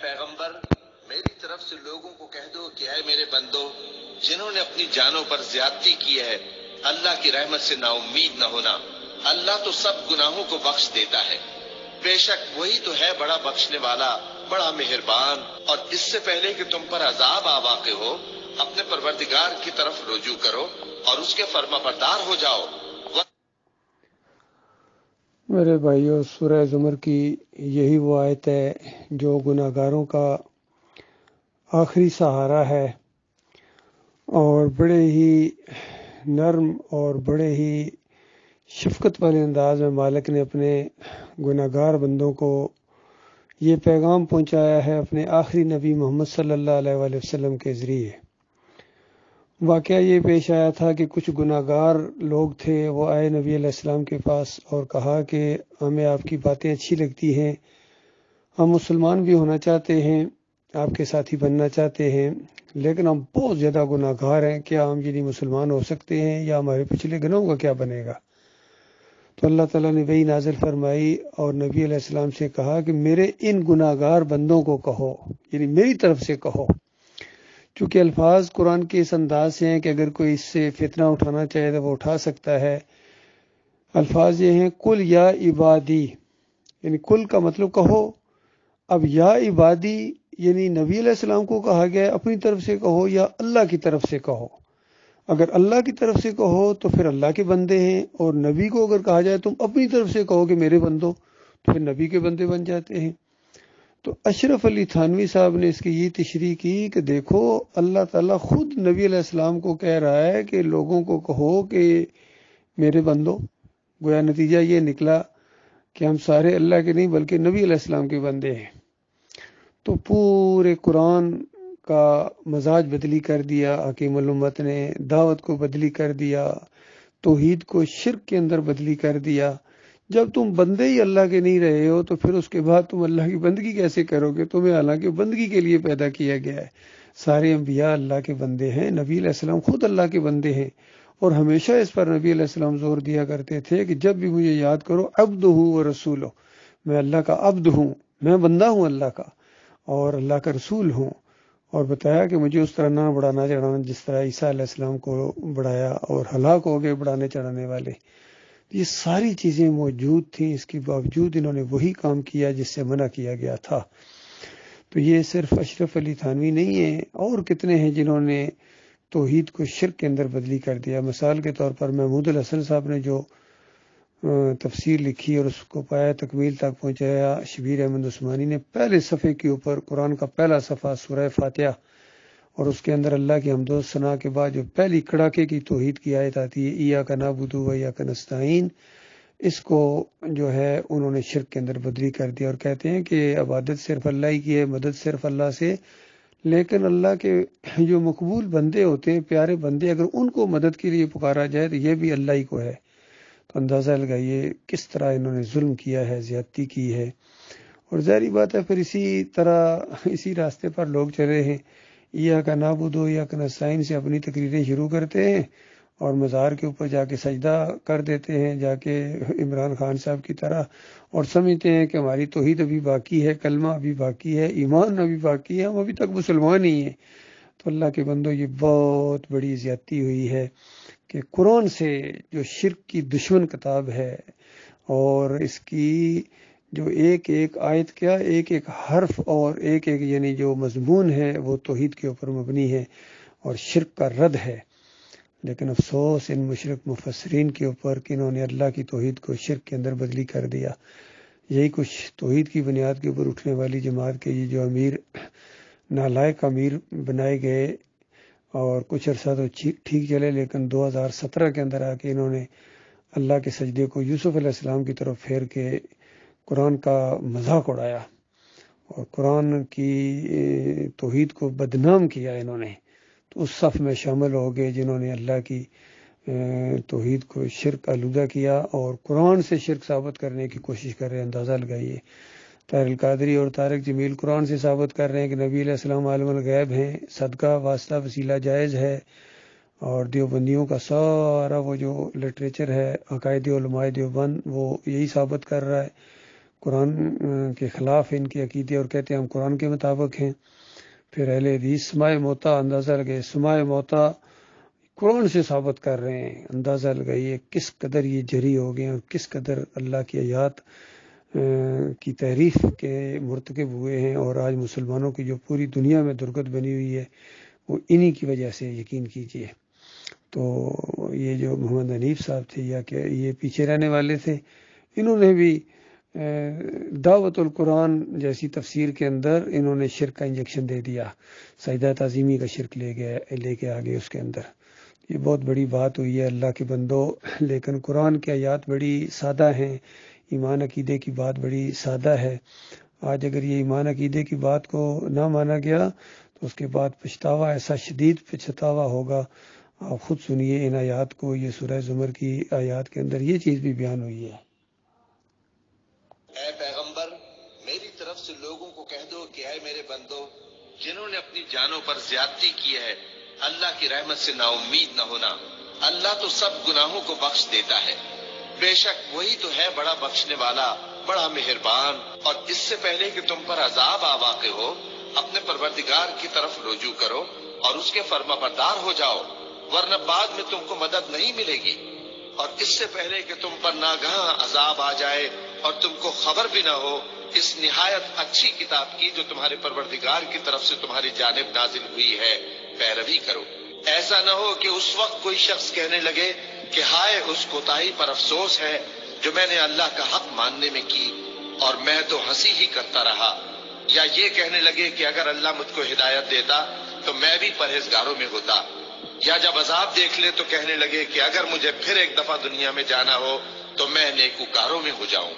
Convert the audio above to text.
پیغمبر میری طرف سے لوگوں کو کہہ دو کہ اے میرے بندو جنہوں نے اپنی جانوں پر زیادتی کی ہے اللہ کی رحمت سے نا امید نہ ہونا، اللہ تو سب گناہوں کو بخش دیتا ہے، بے شک وہی تو ہے بڑا بخشنے والا بڑا مہربان۔ اور اس سے پہلے کہ تم پر عذاب آ واقع ہو اپنے پروردگار کی طرف رجوع کرو اور اس کے فرما بردار ہو جاؤ۔ میرے بھائیو، سورہ زمر کی یہی وہ آیت ہے جو گناہ گاروں کا آخری سہارا ہے، اور بڑے ہی نرم اور بڑے ہی شفقت والے انداز میں مالک نے اپنے گناہ گار بندوں کو یہ پیغام پہنچایا ہے اپنے آخری نبی محمد صلی اللہ علیہ وآلہ وسلم کے ذریعے۔ واقعہ یہ پیش آیا تھا کہ کچھ گناہ گار لوگ تھے، وہ آئے نبی علیہ السلام کے پاس اور کہا کہ ہمیں آپ کی باتیں اچھی لگتی ہیں، ہم مسلمان بھی ہونا چاہتے ہیں، آپ کے ساتھی بننا چاہتے ہیں، لیکن ہم بہت زیادہ گناہ گار ہیں، کیا ہم یعنی مسلمان ہو سکتے ہیں یا ہمارے پچھلے گناہوں کا کیا بنے گا؟ تو اللہ تعالیٰ نے وہی نازل فرمائی اور نبی علیہ السلام سے کہا کہ میرے ان گناہ گار بندوں کو کہو، یعنی میری طرف سے کہو۔ چونکہ الفاظ قرآن کے اس انداز سے ہیں کہ اگر کوئی اس سے فتنہ اٹھانا چاہے تو وہ اٹھا سکتا ہے۔ الفاظ یہ ہیں کل یا عبادی، یعنی کل کا مطلب کہو، اب یا عبادی یعنی نبی علیہ السلام کو کہا گیا ہے اپنی طرف سے کہو یا اللہ کی طرف سے کہو۔ اگر اللہ کی طرف سے کہو تو پھر اللہ کے بندے ہیں، اور نبی کو اگر کہا جائے تم اپنی طرف سے کہو کہ میرے بندو، تو پھر نبی کے بندے بن جاتے ہیں۔ تو اشرف علی تھانوی صاحب نے اس کی یہ تشریح کی کہ دیکھو اللہ تعالیٰ خود نبی علیہ السلام کو کہہ رہا ہے کہ لوگوں کو کہو کہ میرے بندو، گویا نتیجہ یہ نکلا کہ ہم سارے اللہ کے نہیں بلکہ نبی علیہ السلام کے بندے ہیں۔ تو پورے قرآن کا مزاج بدلی کر دیا حکیم الامت نے، دعوت کو بدلی کر دیا، توحید کو شرک کے اندر بدلی کر دیا۔ جب تم بندے ہی اللہ کے نہیں رہے ہو تو پھر اس کے بعد تم اللہ کی بندگی کیسے کرو گے؟ تمہیں حالانکہ بندگی کے لیے پیدا کیا گیا ہے۔ سارے انبیاء اللہ کے بندے ہیں، نبی علیہ السلام خود اللہ کے بندے ہیں، اور ہمیشہ اس پر نبی علیہ السلام زور دیا کرتے تھے کہ جب بھی مجھے یاد کرو عبدہ و رسولہ، میں اللہ کا عبد ہوں، میں بندہ ہوں اللہ کا اور اللہ کا رسول ہوں۔ اور بتایا کہ مجھے اس طرح نہ بڑھانا چڑھانا جس طرح عیسیٰ علیہ السلام کو بڑھایا، اور ہلاک ہو گئے بڑھانے چڑھانے والے۔ یہ ساری چیزیں موجود تھیں، اس کے باوجود انہوں نے وہی کام کیا جس سے منع کیا گیا تھا۔ تو یہ صرف اشرف علی تھانوی نہیں ہیں، اور کتنے ہیں جنہوں نے توحید کو شرک کے اندر بدلی کر دیا۔ مثال کے طور پر محمود الحسن صاحب نے جو تفسیر لکھی اور اس کو پایا تکمیل تک پہنچایا شبیر احمد عثمانی نے، پہلے صفحے کے اوپر قرآن کا پہلا صفحہ سورہ فاتحہ، اور اس کے اندر اللہ کی حمد و ثنا کے بعد جو پہلی کڑاکے کی توحید کی آیت آتی ہے ایاک نعبد و ایاک نستعین، اس کو جو ہے انہوں نے شرک کے اندر بدلی کر دیا، اور کہتے ہیں کہ عبادت صرف اللہ ہی کی ہے، مدد صرف اللہ سے، لیکن اللہ کے جو مقبول بندے ہوتے ہیں، پیارے بندے، اگر ان کو مدد کے لیے پکارا جائے تو یہ بھی اللہ ہی کو ہے۔ تو اندازہ لگائیے کس طرح انہوں نے ظلم کیا ہے، زیادتی کی ہے۔ اور ظاہری بات ہے پھر اسی طرح اسی راستے پر لوگ چلے ہیں، ایاک نعبد و ایاک نستعین سے اپنی تقریریں شروع کرتے ہیں اور مزار کے اوپر جا کے سجدہ کر دیتے ہیں جا کے عمران خان صاحب کی طرح، اور سمجھتے ہیں کہ ہماری توحید ابھی باقی ہے، کلمہ ابھی باقی ہے، ایمان ابھی باقی ہے، ہم ابھی تک مسلمان ہی ہیں۔ تو اللہ کے بندو، یہ بہت بڑی زیادتی ہوئی ہے کہ قرآن سے جو شرک کی دشمن کتاب ہے، اور اس کی جو ایک ایک آیت کیا ایک ایک حرف اور ایک ایک یعنی جو مضمون ہے وہ توحید کے اوپر مبنی ہے اور شرک کا رد ہے۔ لیکن افسوس ان مشرک مفسرین کے اوپر کہ انہوں نے اللہ کی توحید کو شرک کے اندر بدلی کر دیا۔ یہی کچھ توحید کی بنیاد کے اوپر اٹھنے والی جماعت کے یہ جو امیر نالائق امیر بنائے گئے، اور کچھ عرصہ تو ٹھیک چلے، لیکن 2017 کے اندر آ کے انہوں نے اللہ کے سجدے کو یوسف علیہ السلام کی طرف پھیر کے قرآن کا مذاق اڑایا اور قرآن کی توحید کو بدنام کیا انہوں نے۔ تو اس صف میں شامل ہو گئے جنہوں نے اللہ کی توحید کو شرک آلودہ کیا اور قرآن سے شرک ثابت کرنے کی کوشش کر رہے ہیں۔ اندازہ لگائیے، طاہر القادری اور طارق جمیل قرآن سے ثابت کر رہے ہیں کہ نبی علیہ السلام عالم الغیب ہیں، صدقہ واسطہ وسیلہ جائز ہے، اور دیوبندیوں کا سارا وہ جو لٹریچر ہے عقائد علماء دیوبند وہ یہی ثابت کر رہا ہے۔ قرآن کے خلاف ان کے عقیدے اور کہتے ہیں ہم قرآن کے مطابق ہیں۔ پھر اہل حدیث سماع موتا اندازہ لگائے، سماع موتا قرآن سے ثابت کر رہے ہیں، اندازہ لگائیے کس قدر یہ جری ہو گئے اور کس قدر اللہ کی آیات کی تحریف کے مرتکب ہوئے ہیں، اور آج مسلمانوں کی جو پوری دنیا میں درگت بنی ہوئی ہے وہ انہی کی وجہ سے، یقین کیجئے۔ تو یہ جو محمد حنیف صاحب تھے یا کہ یہ پیچھے رہنے والے تھے، انہوں نے بھی دعوت القرآن جیسی تفسیر کے اندر انہوں نے شرک کا انجیکشن دے دیا، سجدہ تعظیمی کا شرک لے کے آگے اس کے اندر۔ یہ بہت بڑی بات ہوئی ہے اللہ کے بندو، لیکن قرآن کی آیات بڑی سادہ ہیں، ایمان عقیدے کی بات بڑی سادہ ہے۔ آج اگر یہ ایمان عقیدے کی بات کو نہ مانا گیا تو اس کے بعد پچھتاوا، ایسا شدید پچھتاوا ہوگا۔ آپ خود سنیے ان آیات کو، یہ سورہ زمر کی آیات کے اندر یہ چیز بھی بیان ہوئی ہے۔ اے پیغمبر، میری طرف سے لوگوں کو کہہ دو کہ اے میرے بندو، جنہوں نے اپنی جانوں پر زیادتی کی ہے، اللہ کی رحمت سے نا امید نہ ہونا۔ اللہ تو سب گناہوں کو بخش دیتا ہے، بے شک وہی تو ہے بڑا بخشنے والا، بڑا مہربان۔ اور اس سے پہلے کہ تم پر عذاب آ واقع ہو، اپنے پروردگار کی طرف رجوع کرو اور اس کے فرما بردار ہو جاؤ، ورنہ بعد میں تم کو مدد نہیں ملے گی۔ اور اس سے پہلے کہ تم پر ناگہاں عذاب آ جائے اور تم کو خبر بھی نہ ہو، اس نہایت اچھی کتاب کی جو تمہارے پروردگار کی طرف سے تمہاری جانب نازل ہوئی ہے پیروی کرو۔ ایسا نہ ہو کہ اس وقت کوئی شخص کہنے لگے کہ ہائے اس کوتاہی پر افسوس ہے جو میں نے اللہ کا حق ماننے میں کی، اور میں تو ہنسی ہی کرتا رہا۔ یا یہ کہنے لگے کہ اگر اللہ مجھ کو ہدایت دیتا تو میں بھی پرہیزگاروں میں ہوتا۔ یا جب عذاب دیکھ لے تو کہنے لگے کہ اگر مجھے پھر ایک دفعہ دنیا میں جانا ہو تو میں نیکوکاروں میں ہو جاؤں۔